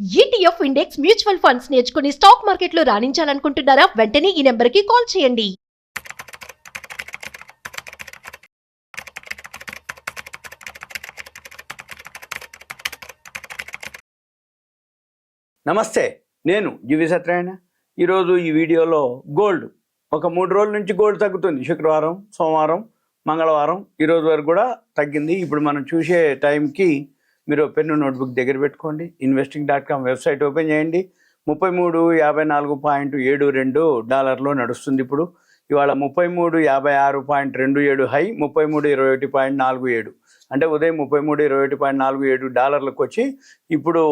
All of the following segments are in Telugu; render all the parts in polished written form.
ఈటీఎఫ్ ఇండెక్స్ మ్యూచువల్ ఫండ్స్ నేర్చుకుని స్టాక్ మార్కెట్లో రాణించాలనుకుంటున్నారా? వెంటనే ఈ నెంబర్కి కాల్ చేయండి. నమస్తే, నేను జీవి సత్యనారాయణ. ఈరోజు ఈ వీడియోలో గోల్డ్ ఒక 3 రోజుల నుంచి గోల్డ్ తగ్గుతుంది. శుక్రవారం, సోమవారం, మంగళవారం ఈరోజు వరకు కూడా తగ్గింది. ఇప్పుడు మనం చూసే టైంకి మీరు పెన్ను నోట్బుక్ దగ్గర పెట్టుకోండి. investing.com వెబ్సైట్ ఓపెన్ చేయండి. 33,54.72 డాలర్లో నడుస్తుంది. ఇవాళ 33,56.27 హై, 33,21.47 అంటే ఉదయం 33,21.47 డాలర్లకు వచ్చి ఇప్పుడు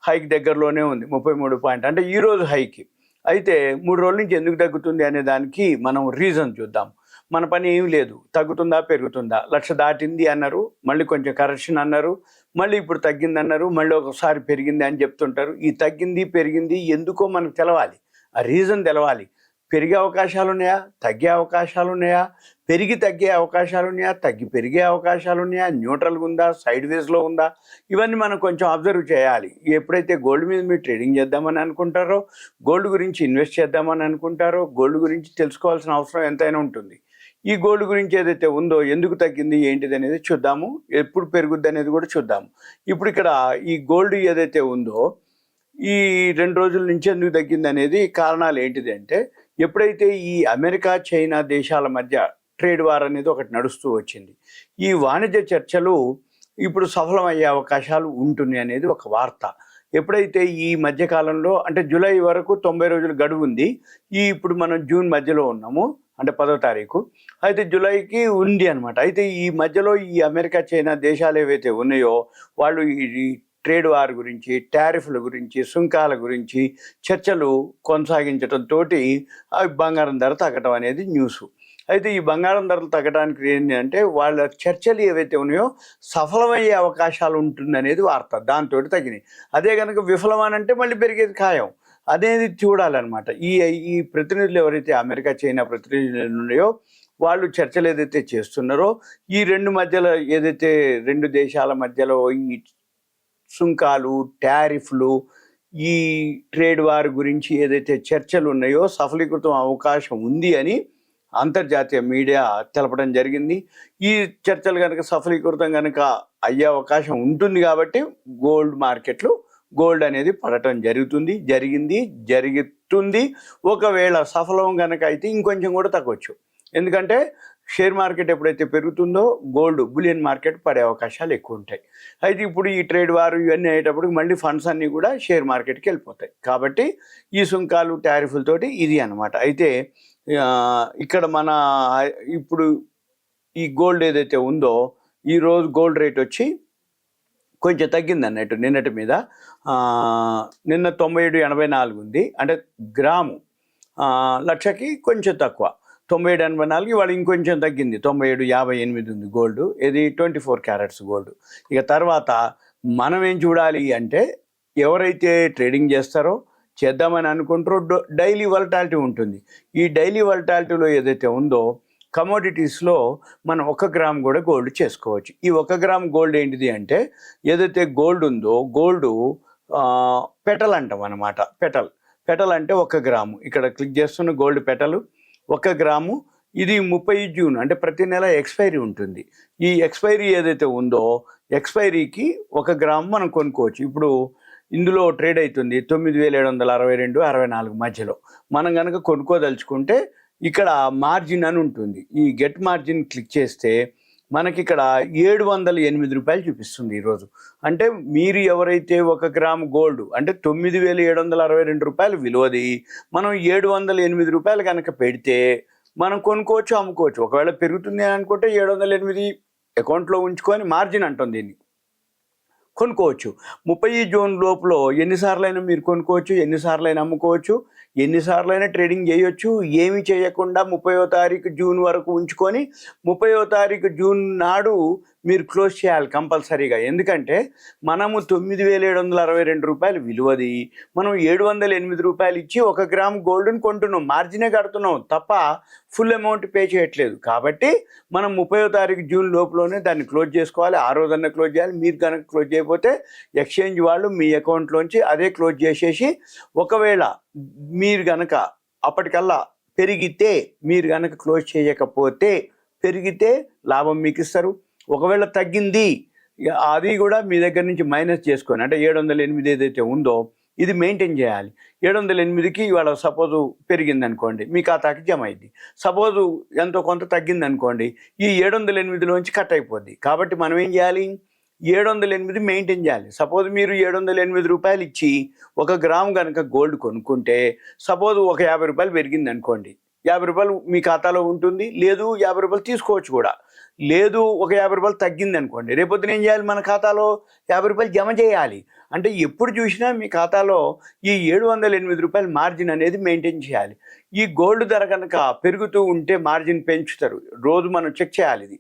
హైక్ దగ్గరలోనే ఉంది. 33 పాయింట్ అంటే ఈరోజు హైకి. అయితే 3 రోజుల నుంచి ఎందుకు తగ్గుతుంది అనే దానికి మనం రీజన్ చూద్దాం. మన పని ఏం లేదు, తగ్గుతుందా పెరుగుతుందా, 1,00,000 దాటింది అన్నారు, మళ్ళీ కొంచెం కరెక్షన్ అన్నారు, మళ్ళీ ఇప్పుడు తగ్గింది అన్నారు, మళ్ళీ ఒకసారి పెరిగింది అని చెప్తుంటారు. ఈ తగ్గింది పెరిగింది ఎందుకో మనకు తెలవాలి, ఆ రీజన్ తెలవాలి. పెరిగే అవకాశాలు ఉన్నాయా, తగ్గే అవకాశాలు ఉన్నాయా, పెరిగి తగ్గే అవకాశాలు ఉన్నాయా, తగ్గి పెరిగే అవకాశాలు ఉన్నాయా, న్యూట్రల్గా ఉందా, సైడ్ వేస్లో ఉందా, ఇవన్నీ మనం కొంచెం అబ్జర్వ్ చేయాలి. ఎప్పుడైతే గోల్డ్ మీద మీరు ట్రేడింగ్ చేద్దామని అనుకుంటారో, గోల్డ్ గురించి ఇన్వెస్ట్ చేద్దామని అనుకుంటారో, గోల్డ్ గురించి తెలుసుకోవాల్సిన అవసరం ఎంతైనా ఉంటుంది. ఈ గోల్డ్ గురించి ఏదైతే ఉందో, ఎందుకు తగ్గింది ఏంటిది అనేది చూద్దాము, ఎప్పుడు పెరుగుద్ది అనేది కూడా చూద్దాము. ఇప్పుడు ఇక్కడ ఈ గోల్డ్ ఏదైతే ఉందో ఈ 2 రోజుల నుంచి ఎందుకు తగ్గింది అనేది కారణాలు ఏంటిది అంటే, ఎప్పుడైతే ఈ అమెరికా చైనా దేశాల మధ్య ట్రేడ్ వార్ అనేది ఒకటి నడుస్తూ వచ్చింది, ఈ వాణిజ్య చర్చలు ఇప్పుడు సఫలమయ్యే అవకాశాలు ఉంటుంది అనేది ఒక వార్త. ఎప్పుడైతే ఈ మధ్యకాలంలో అంటే జూలై వరకు 90 రోజులు గడువు ఉంది, ఇప్పుడు మనం జూన్ మధ్యలో ఉన్నాము, అంటే 10వ తారీఖు. అయితే జూలైకి ఉంది అనమాట. అయితే ఈ మధ్యలో ఈ అమెరికా చైనా దేశాలు ఏవైతే ఉన్నాయో వాళ్ళు ఈ ట్రేడ్ వార్ గురించి, టారిఫ్ల గురించి, సుంకాల గురించి చర్చలు కొనసాగించడంతో బంగారం ధర తగ్గడం అనేది న్యూస్. అయితే ఈ బంగారం ధరలు తగ్గడానికి ఏంటి అంటే, వాళ్ళ చర్చలు ఏవైతే ఉన్నాయో సఫలమయ్యే అవకాశాలు ఉంటుందనేది వార్త, దాంతో తగ్గినాయి. అదే కనుక విఫలమనంటే మళ్ళీ పెరిగేది ఖాయం అనేది చూడాలన్నమాట. ఈ ప్రతినిధులు ఎవరైతే అమెరికా చైనా ప్రతినిధులు ఉన్నాయో వాళ్ళు చర్చలు ఏదైతే చేస్తున్నారో, ఈ ఏదైతే 2 దేశాల మధ్యలో ఈ సుంకాలు, టారిఫ్లు, ఈ ట్రేడ్ వార్ గురించి ఏదైతే చర్చలు ఉన్నాయో సఫలీకృతం అవకాశం ఉంది అని అంతర్జాతీయ మీడియా తెలపడం జరిగింది. ఈ చర్చలు కనుక సఫలీకృతం కనుక అయ్యే అవకాశం ఉంటుంది కాబట్టి గోల్డ్ మార్కెట్లు గోల్డ్ అనేది పడటం జరుగుతుంది. ఒకవేళ సఫలం కనుక అయితే ఇంకొంచెం కూడా తగ్గవచ్చు. ఎందుకంటే షేర్ మార్కెట్ ఎప్పుడైతే పెరుగుతుందో గోల్డ్ బులియన్ మార్కెట్ పడే అవకాశాలు ఎక్కువ ఉంటాయి. అయితే ఇప్పుడు ఈ ట్రేడ్ వారు ఇవన్నీ అయ్యేటప్పుడు మళ్ళీ ఫండ్స్ అన్నీ కూడా షేర్ మార్కెట్కి వెళ్ళిపోతాయి. కాబట్టి ఈ సుంకాలు టారిఫ్లతోటి ఇది అనమాట. అయితే ఇక్కడ ఇప్పుడు ఈ గోల్డ్ ఏదైతే ఉందో ఈరోజు గోల్డ్ రేట్ వచ్చి కొంచెం తగ్గింది అన్నట్టు నిన్నటి మీద. నిన్న 97.84 ఉంది, అంటే గ్రాము 1,00,000కి కొంచెం తక్కువ, 97.84. ఇవాళ ఇంకొంచెం తగ్గింది, 97.58 ఉంది గోల్డ్. ఇది 24 క్యారెట్స్ గోల్డ్. ఇక తర్వాత మనం ఏం చూడాలి అంటే, ఎవరైతే ట్రేడింగ్ చేద్దామని అనుకుంటారో డైలీ వలటాలిటీ ఉంటుంది. ఈ డైలీ వలటాలిటీలో ఏదైతే ఉందో కమోడిటీస్లో మనం 1 గ్రామ్ కూడా గోల్డ్ చేసుకోవచ్చు. ఈ 1 గ్రామ్ గోల్డ్ ఏంటిది అంటే, ఏదైతే గోల్డ్ ఉందో గోల్డ్ పెటల్ అంటాం అనమాట. పెటల్ అంటే 1 గ్రాము. ఇక్కడ క్లిక్ చేస్తున్న గోల్డ్ పెటల్ 1 గ్రాము. ఇది 30 జూన్ అంటే ప్రతి నెల ఎక్స్పైరీ ఉంటుంది. ఈ ఎక్స్పైరీ ఏదైతే ఉందో ఎక్స్పైరీకి 1 గ్రాము మనం కొనుక్కోవచ్చు. ఇప్పుడు ఇందులో ట్రేడ్ అవుతుంది 9,762-64 మధ్యలో. మనం కనుక కొనుక్కోదలుచుకుంటే ఇక్కడ మార్జిన్ అని ఉంటుంది. ఈ గెట్ మార్జిన్ క్లిక్ చేస్తే మనకి ఇక్కడ 708 రూపాయలు చూపిస్తుంది ఈరోజు. అంటే మీరు ఎవరైతే 1 గ్రామ్ గోల్డ్ అంటే 9,762 రూపాయలు విలువది మనం 708 రూపాయలు కనుక పెడితే మనం కొనుక్కోవచ్చు, అమ్ముకోవచ్చు. ఒకవేళ పెరుగుతుంది అని అనుకుంటే 708 అకౌంట్లో ఉంచుకొని మార్జిన్ అంటుంది దీన్ని, కొనుక్కోవచ్చు. 30 జూన్ లోపల ఎన్నిసార్లైనా మీరు కొనుక్కోవచ్చు, ఎన్నిసార్లైనా అమ్ముకోవచ్చు, ఎన్నిసార్లైనా ట్రేడింగ్ చేయొచ్చు. ఏమి చేయకుండా 30వ తారీఖు జూన్ వరకు ఉంచుకొని 30వ తారీఖు జూన్ నాడు మీరు క్లోజ్ చేయాలి కంపల్సరీగా. ఎందుకంటే మనము 9,762 రూపాయలు విలువది మనం 708 రూపాయలు ఇచ్చి 1 గ్రామ్ గోల్డ్ని కొంటున్నాం, మార్జినే కడుతున్నాం తప్ప ఫుల్ అమౌంట్ పే చేయట్లేదు. కాబట్టి మనం 30వ తారీఖు జూన్ లోపలనే దాన్ని క్లోజ్ చేసుకోవాలి. ఆ రోజన్నా క్లోజ్ చేయాలి. మీరు కనుక క్లోజ్ చేయకపోతే ఎక్స్చేంజ్ వాళ్ళు మీ అకౌంట్లోంచి అదే క్లోజ్ చేసేసి, ఒకవేళ మీరు కనుక అప్పటికల్లా పెరిగితే, మీరు కనుక క్లోజ్ చేయకపోతే పెరిగితే లాభం మీకు ఇస్తారు. ఒకవేళ తగ్గింది అది కూడా మీ దగ్గర నుంచి మైనస్ చేసుకొని, అంటే 708 ఏదైతే ఉందో ఇది మెయింటైన్ చేయాలి. 708కి ఇవాళ సపోజు పెరిగింది అనుకోండి, మీ ఖాతాకి జమ అయింది. సపోజు ఎంతో కొంత తగ్గింది అనుకోండి, ఈ 708లోంచి కట్ అయిపోద్ది. కాబట్టి మనం ఏం చేయాలి, 708 మెయింటైన్ చేయాలి. సపోజ్ మీరు 708 రూపాయలు ఇచ్చి 1 గ్రామ్ కనుక గోల్డ్ కొనుక్కుంటే, సపోజ్ ఒక 50 రూపాయలు పెరిగింది అనుకోండి, 50 రూపాయలు మీ ఖాతాలో ఉంటుంది. లేదు 50 రూపాయలు తీసుకోవచ్చు కూడా. లేదు ఒక 50 రూపాయలు తగ్గింది అనుకోండి, రేపొద్దున ఏం చేయాలి, మన ఖాతాలో 50 రూపాయలు జమ చేయాలి. అంటే ఎప్పుడు చూసినా మీ ఖాతాలో ఈ 708 రూపాయల మార్జిన్ అనేది మెయింటైన్ చేయాలి. ఈ గోల్డ్ ధర కనుక పెరుగుతూ ఉంటే మార్జిన్ పెంచుతారు, రోజు మనం చెక్ చేయాలి. ఇది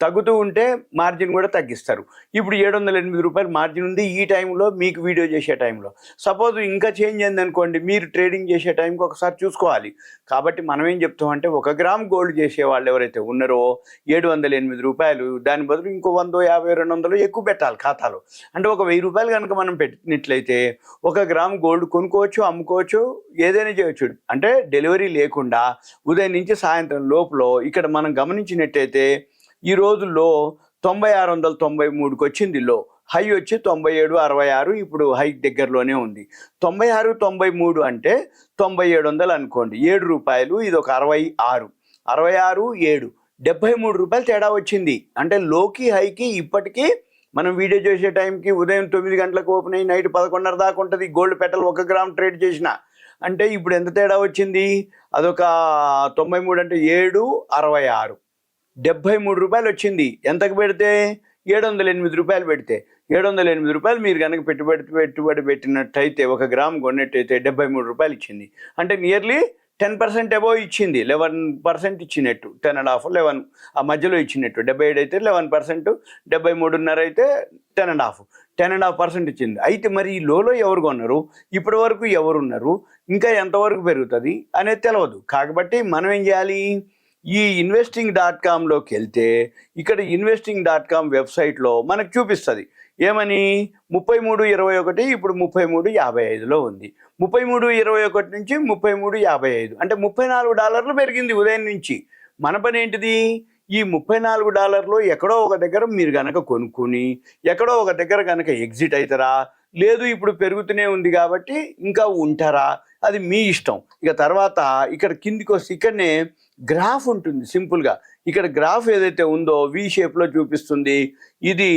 తగ్గుతూ ఉంటే మార్జిన్ కూడా తగ్గిస్తారు. ఇప్పుడు 708 రూపాయలు మార్జిన్ ఉంది ఈ టైంలో, మీకు వీడియో చేసే టైంలో. సపోజ్ ఇంకా చేంజ్ అయింది అనుకోండి, మీరు ట్రేడింగ్ చేసే టైంకి ఒకసారి చూసుకోవాలి. కాబట్టి మనం ఏం చెప్తామంటే, 1 గ్రామ్ గోల్డ్ చేసే వాళ్ళు ఎవరైతే ఉన్నారో 708 రూపాయలు, దాని బదులు ఇంకో 100, 50, 200 ఎక్కువ పెట్టాలి ఖాతాలో. అంటే ఒక 1000 రూపాయలు కనుక మనం పెట్టినట్లయితే 1 గ్రామ్ గోల్డ్ కొనుక్కోవచ్చు, అమ్ముకోవచ్చు, ఏదైనా చేయొచ్చు. అంటే డెలివరీ లేకుండా ఉదయం నుంచి సాయంత్రం లోపల. ఇక్కడ మనం గమనించినట్టయితే ఈ రోజుల్లో 9693కి వచ్చింది లో, హై వచ్చి 9766, ఇప్పుడు హై దగ్గరలోనే ఉంది. 9693 అంటే 9700 అనుకోండి, 7 రూపాయలు, ఇది ఒక 66, 66, 7, 73 రూపాయలు తేడా వచ్చింది. అంటే లోకి హైకి ఇప్పటికీ మనం వీడియో చేసే టైంకి ఉదయం 9 గంటలకు ఓపెన్ అయ్యి నైట్ 11:30 దాకా ఉంటుంది గోల్డ్ పెటల్ 1 గ్రామ్ ట్రేడ్ చేసిన. అంటే ఇప్పుడు ఎంత తేడా వచ్చింది, అదొక 93 అంటే 7, 66, 73 రూపాయలు వచ్చింది. ఎంతకు పెడితే 708 రూపాయలు పెడితే, 708 రూపాయలు మీరు కనుక పెట్టుబడి పెట్టినట్టయితే 1 గ్రామ్ కొన్నట్టయితే 73 రూపాయలు ఇచ్చింది. అంటే నియర్లీ 10% అబోవ్ ఇచ్చింది, 11% ఇచ్చినట్టు, 10.5, 11 ఆ మధ్యలో ఇచ్చినట్టు. 77 అయితే 11%, 73.5 అయితే 10.5% ఇచ్చింది. అయితే మరి ఈ లోలో ఎవరు కొన్నారు, ఇప్పటి వరకు ఎవరున్నారు, ఇంకా ఎంతవరకు పెరుగుతుంది అనేది తెలియదు. కాబట్టి మనం ఏం చేయాలి, ఈ investing.comలోకి వెళ్తే ఇక్కడ investing.com వెబ్సైట్లో మనకు చూపిస్తుంది ఏమని, 33.21 ఇప్పుడు 33.55లో ఉంది. 33.21 నుంచి 33.55 అంటే $34 పెరిగింది ఉదయం నుంచి. మన పని ఏంటిది, ఈ $34 ఎక్కడో ఒక దగ్గర మీరు కనుక కొనుక్కుని ఎక్కడో ఒక దగ్గర కనుక ఎగ్జిట్ అవుతారా, లేదు ఇప్పుడు పెరుగుతూనే ఉంది కాబట్టి ఇంకా ఉంటారా, అది మీ ఇష్టం. ఇక తర్వాత ఇక్కడ కిందికి వస్తే ఇక్కడనే గ్రాఫ్ ఉంటుంది. సింపుల్గా ఇక్కడ గ్రాఫ్ ఏదైతే ఉందో వి షేప్లో చూపిస్తుంది. ఇది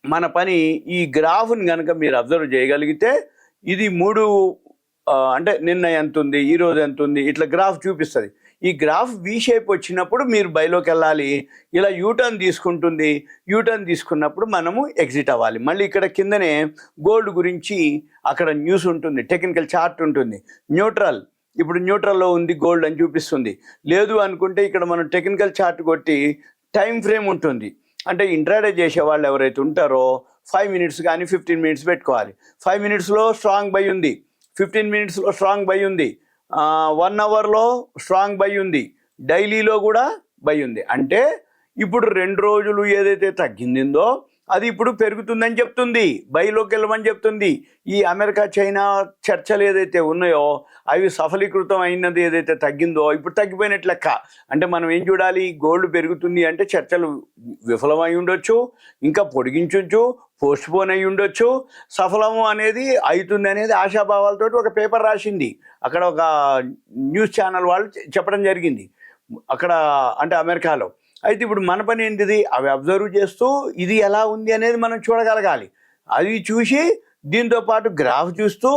మన పని, ఈ గ్రాఫ్ని కనుక మీరు అబ్జర్వ్ చేయగలిగితే ఇది 3 అంటే నిన్న ఎంత ఉంది, ఈరోజు ఎంత ఉంది, ఇట్లా గ్రాఫ్ చూపిస్తుంది. ఈ గ్రాఫ్ వి షేప్ వచ్చినప్పుడు మీరు బైలోకి వెళ్ళాలి. ఇలా యూటర్న్ తీసుకుంటుంది, యూటర్న్ తీసుకున్నప్పుడు మనము ఎగ్జిట్ అవ్వాలి. మళ్ళీ ఇక్కడ కిందనే గోల్డ్ గురించి అక్కడ న్యూస్ ఉంటుంది, టెక్నికల్ చార్ట్ ఉంటుంది. న్యూట్రల్, ఇప్పుడు న్యూట్రల్లో ఉంది గోల్డ్ అని చూపిస్తుంది. లేదు అనుకుంటే ఇక్కడ మనం టెక్నికల్ చార్ట్ కొట్టి టైం ఫ్రేమ్ ఉంటుంది. అంటే ఇంట్రాడే చేసే వాళ్ళు ఎవరైతే ఉంటారో 5 మినిట్స్ కానీ 15 మినిట్స్ పెట్టుకోవాలి. 5 మినిట్స్లో స్ట్రాంగ్ బై ఉంది, 15 మినిట్స్లో స్ట్రాంగ్ బై ఉంది, 1 అవర్లో స్ట్రాంగ్ బై ఉంది, డైలీలో కూడా బై ఉంది. అంటే ఇప్పుడు 2 రోజులు ఏదైతే తగ్గిందో అది ఇప్పుడు పెరుగుతుందని చెప్తుంది, బైలోకి వెళ్ళమని చెప్తుంది. ఈ అమెరికా చైనా చర్చలు ఏదైతే ఉన్నాయో అవి సఫలీకృతం అయినది ఏదైతే తగ్గిందో ఇప్పుడు తగ్గిపోయినట్టు లెక్క. అంటే మనం ఏం చూడాలి, గోల్డ్ పెరుగుతుంది అంటే చర్చలు విఫలమై ఉండొచ్చు, ఇంకా పొడిగించవచ్చు, పోస్ట్ పోన్ అయి ఉండొచ్చు, సఫలము అనేది అవుతుంది అనేది ఆశాభావాలతో ఒక పేపర్ రాసింది. అక్కడ ఒక న్యూస్ ఛానల్ వాళ్ళు చెప్పడం జరిగింది అక్కడ, అంటే అమెరికాలో. అయితే ఇప్పుడు మన పని ఏంటిది, అవి అబ్జర్వ్ చేస్తూ ఇది ఎలా ఉంది అనేది మనం చూడగలగాలి. అవి చూసి దీంతో పాటు గ్రాఫ్ చూస్తూ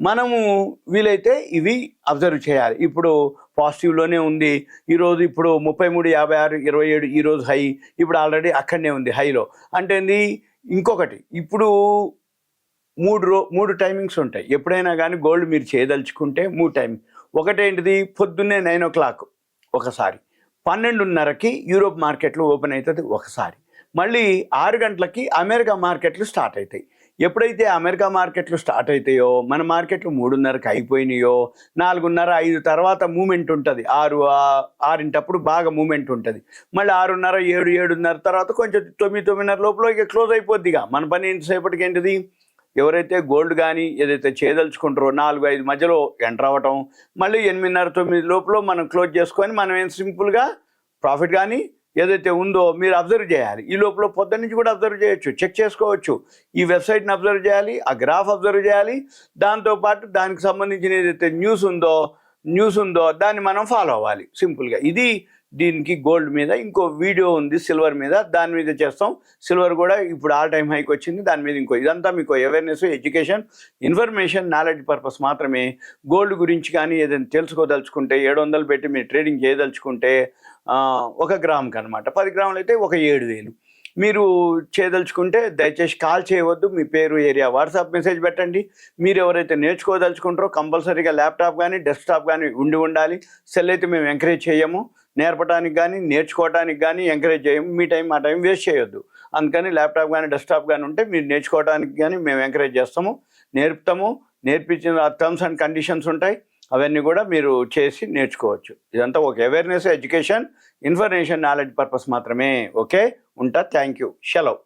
మనము వీలైతే ఇవి అబ్జర్వ్ చేయాలి. ఇప్పుడు పాజిటివ్లోనే ఉంది ఈరోజు, ఇప్పుడు 33.56, 27 ఈరోజు హై, ఇప్పుడు ఆల్రెడీ అక్కడనే ఉంది హైలో. అంటే ఇంకొకటి, ఇప్పుడు 3 టైమింగ్స్ ఉంటాయి ఎప్పుడైనా కానీ గోల్డ్ మీరు చేయదలుచుకుంటే. 3 టైమింగ్. ఒకటేంటిది, పొద్దున్నే 9 o'clock ఒకసారి, 12:30కి యూరోప్ మార్కెట్లో ఓపెన్ అవుతుంది ఒకసారి, మళ్ళీ 6 గంటలకి అమెరికా మార్కెట్లు స్టార్ట్ అవుతాయి. ఎప్పుడైతే అమెరికా మార్కెట్లు స్టార్ట్ అవుతాయో మన మార్కెట్లు 3:30కి అయిపోయినాయో 4:30, 5 తర్వాత మూమెంట్ ఉంటుంది. 6 బాగా మూమెంట్ ఉంటుంది. మళ్ళీ 6:30, 7, 7:30 తర్వాత కొంచెం 9, 9:30 లోపల ఇక క్లోజ్ అయిపోద్దిగా. మన పని ఎంతసేపటికి ఏంటిది, ఎవరైతే గోల్డ్ కానీ ఏదైతే చేయదలుచుకుంటారో 4, 5 మధ్యలో ఎంటర్ అవ్వటం, మళ్ళీ 8:30, 9 లోపల మనం క్లోజ్ చేసుకొని మనం ఏం సింపుల్గా ప్రాఫిట్ కానీ ఏదైతే ఉందో మీరు అబ్జర్వ్ చేయాలి. ఈ లోపల పొద్దున్న నుంచి కూడా అబ్జర్వ్ చేయొచ్చు, చెక్ చేసుకోవచ్చు. ఈ వెబ్సైట్ని అబ్జర్వ్ చేయాలి, ఆ గ్రాఫ్ అబ్జర్వ్ చేయాలి. దాంతోపాటు దానికి సంబంధించిన ఏదైతే న్యూస్ ఉందో దాన్ని మనం ఫాలో అవ్వాలి సింపుల్గా. ఇది దీనికి గోల్డ్ మీద ఇంకో వీడియో ఉంది, సిల్వర్ మీద, దాని మీద చేస్తాం. సిల్వర్ కూడా ఇప్పుడు ఆల్ టైమ్ హైకి వచ్చింది. దాని మీద ఇదంతా మీకు awareness, education, information, knowledge purpose మాత్రమే. గోల్డ్ గురించి కానీ ఏదైనా తెలుసుకోదలుచుకుంటే 700 పెట్టి మీరు ట్రేడింగ్ చేయదలుచుకుంటే 1 గ్రాముకి అనమాట, 10 గ్రాములు అయితే 7,000 మీరు చేయదలుచుకుంటే దయచేసి కాల్ చేయవద్దు. మీ పేరు, ఏరియా, వాట్సాప్ మెసేజ్ పెట్టండి. మీరు ఎవరైతే నేర్చుకోదలుచుకుంటారో కంపల్సరీగా ల్యాప్టాప్ కానీ డెస్క్టాప్ కానీ ఉండాలి. సెల్ అయితే మేము ఎంకరేజ్ చేయము, నేర్పడానికి కానీ నేర్చుకోవడానికి కానీ ఎంకరేజ్ చేయము. మీ టైం మా టైం వేస్ట్ చేయొద్దు. అందుకని ల్యాప్టాప్ కానీ డెస్క్టాప్ కానీ ఉంటే మీరు నేర్చుకోవడానికి కానీ మేము ఎంకరేజ్ చేస్తాము, నేర్పుతాము. నేర్పించిన టర్మ్స్ అండ్ కండిషన్స్ ఉంటాయి, అవన్నీ కూడా మీరు చేసి నేర్చుకోవచ్చు. ఇదంతా ఒక awareness, education, information, knowledge purpose మాత్రమే. ఓకే, ఉంటా. Thank you. సెలవు.